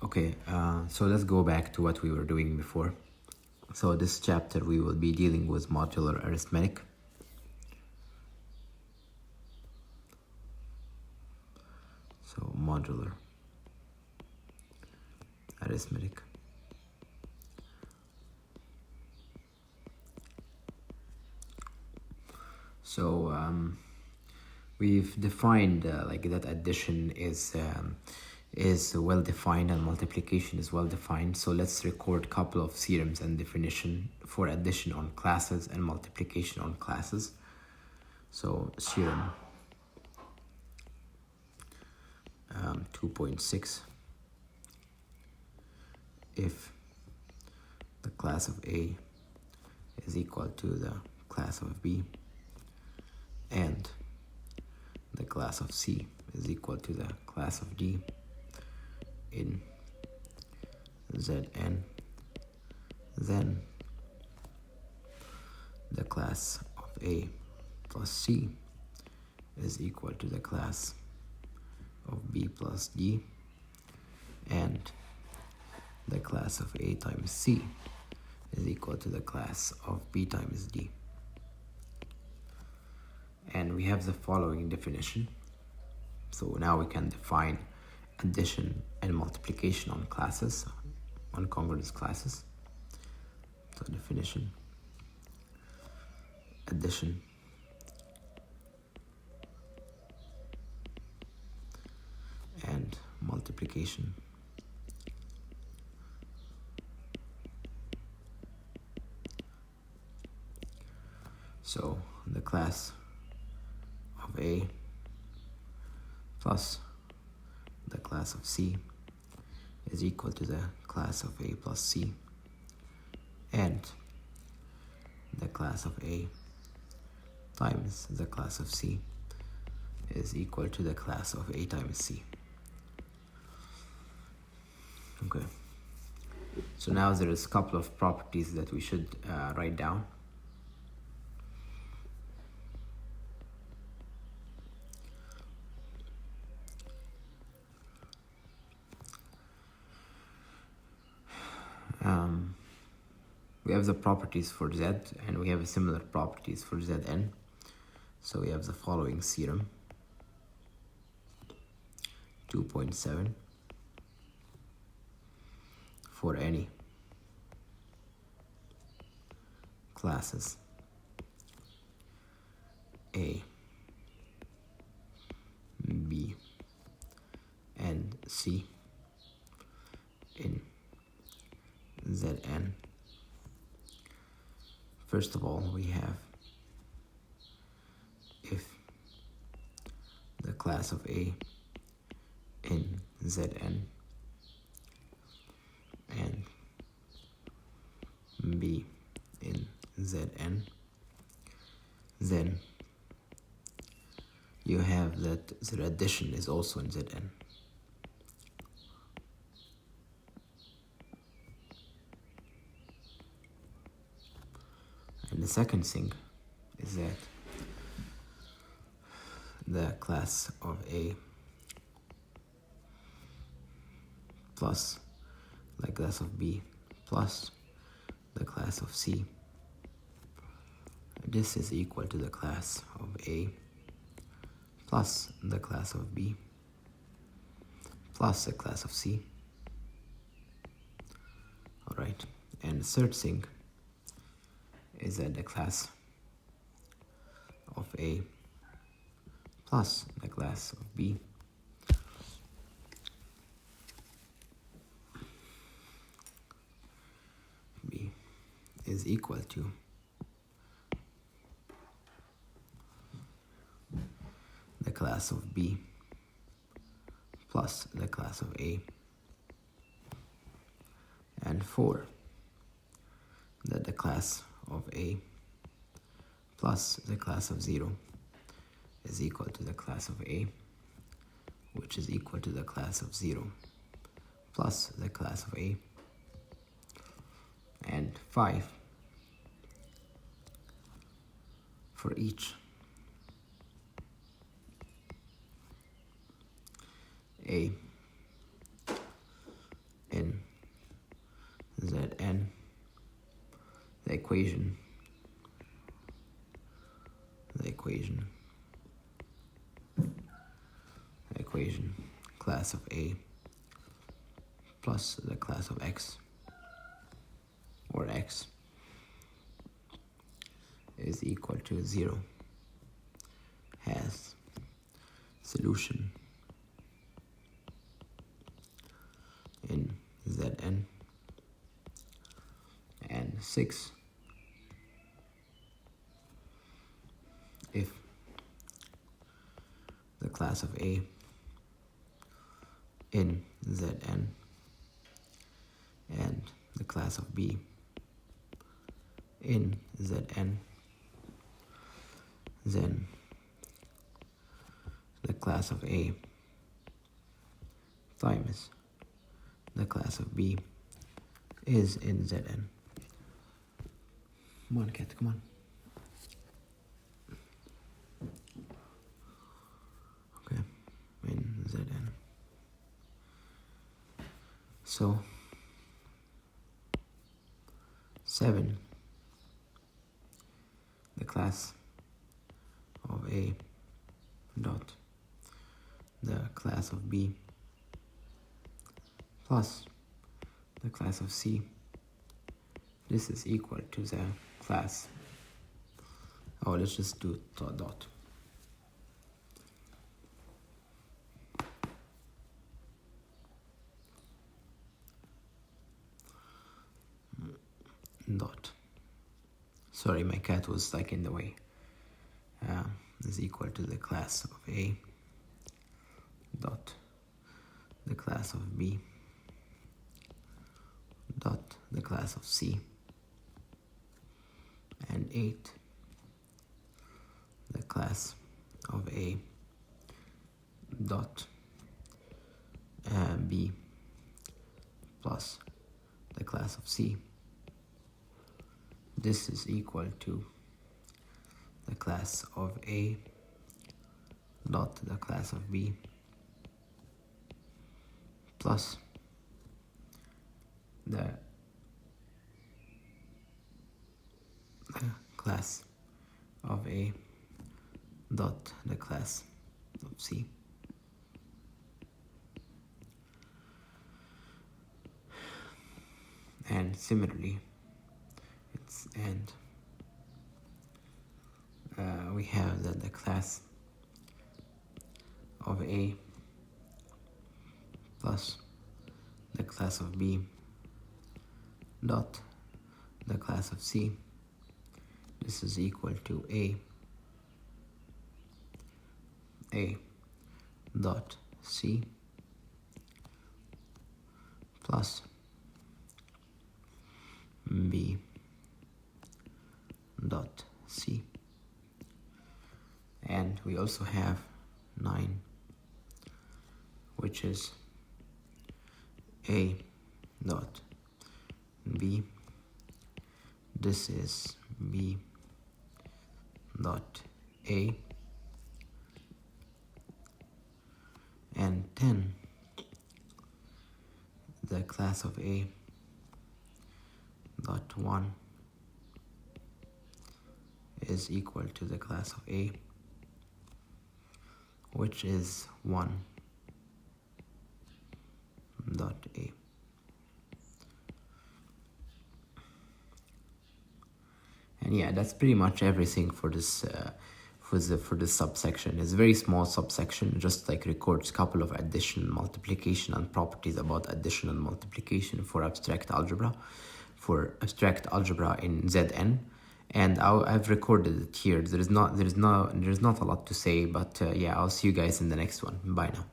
Okay, so let's go back to what we were doing before. So this chapter we will be dealing with modular arithmetic. So modular arithmetic. So we've defined like that addition is well defined and multiplication is well defined. So let's record a couple of theorems and definition for addition on classes and multiplication on classes. So theorem 2.6, if the class of A is equal to the class of B and the class of C is equal to the class of D in Zn, then the class of A plus C is equal to the class of B plus D, and the class of A times C is equal to the class of B times D. And we have the following definition. So now we can define addition and multiplication on classes, on congruence classes. So definition, addition and multiplication so the class of A plus the class of C is equal to the class of A plus C, and the class of A times the class of C is equal to the class of A times C. Okay, so now there is a couple of properties that we should write down. We have the properties for Z, and we have similar properties for Zn. So we have the following theorem 2.7 for any classes A, B, and C in Zn. First of all, we have if the class of A in Zn and B in Zn, then you have that the addition is also in Zn. And the second thing is that the class of A plus the class of B plus the class of C, this is equal to the class of A plus the class of B plus the class of C. Alright, and the third thing is that the class of A plus the class of B is equal to the class of B plus the class of A, and 4 that the class of A plus the class of 0 is equal to the class of A, which is equal to the class of 0 plus the class of A, and 5 for each A equation class of A plus the class of X, or X, is equal to 0 has solution in Zn, and 6 if the class of A in Zn and the class of B in Zn, then the class of A times the class of B is in Zn. Come on, cat, come on. Okay, in Zn. So 7, the class of A dot the class of B plus the class of C, this is equal to the class, let's just do dot. Dot. Sorry, my cat was like in the way. Is equal to the class of A dot the class of B dot the class of C, and 8 the class of A dot B plus the class of C. This is equal to the class of A dot the class of B plus the class of A dot the class of C. And similarly, we have that the class of A plus the class of B dot the class of C, this is equal to A dot C plus B dot C. And we also have 9, which is A dot B, this is B dot A, and 10 the class of A dot 1 is equal to the class of A, which is 1 dot A. And yeah, that's pretty much everything for this for this subsection. It's a very small subsection, just like records a couple of addition, multiplication, and properties about addition and multiplication for abstract algebra in Zn. And I've recorded it here. There's not a lot to say, but yeah, I'll see you guys in the next one. Bye now.